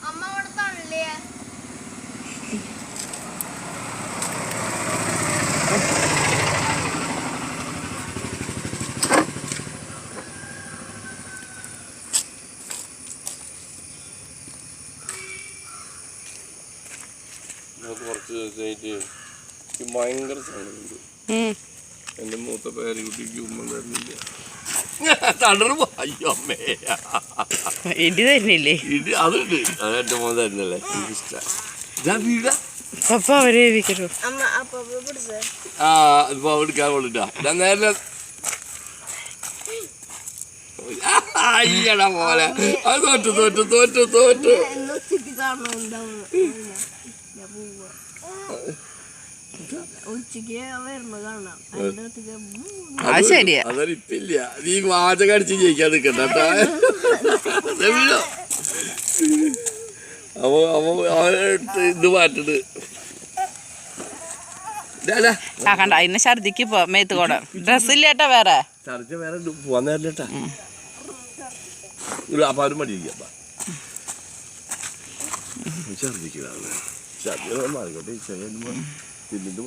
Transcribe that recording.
അമ്മ അവിടെ തള്ളിയേ കുറച്ച് ദിവസമായിട്ട് ഭയങ്കര സാധനമുണ്ട്. എൻ്റെ മൂത്ത പേരക്കുട്ടിക്ക് ഉമ്മ തരുന്നില്ല. തളർന്നു. അയ്യോ അമ്മേ, ഇടി തരുന്നില്ലേ? ഇടി അതുണ്ട്. അത് എൻ്റെ മോൻ തരുന്നല്ലേ, എനിക്കിഷ്ടം. വീടാ പപ്പ അവരെ ഏൽപ്പിക്കട്ടോ. ആ ഇപ്പൊ എടുക്കാൻ കൊള്ളിട്ടാ. ഞാൻ നേരെ അയ്യടാ പോലെ അത് തോറ്റു തോറ്റു തോറ്റു തോറ്റു. അതറിപ്പില്ല. നീ വാചകം അടിച്ച് ജയിക്കാൻ നിൽക്കണ്ട. ഇത് മാറ്റത് കണ്ട അതിനെ ഛർദിക്ക് പോ മേത്ത് കൂടെ ഡ്രസ്സില്ലേട്ടാ വേറെ ഛർദിച്ച വേറെ പോവാൻ നേരില്ലേട്ടാ. അപ്പൊ അവരും മടിയിരിക്കും. ഛർദിക്കണം ഛർദിക്കാൻ മാറിക്കോട്ടെ.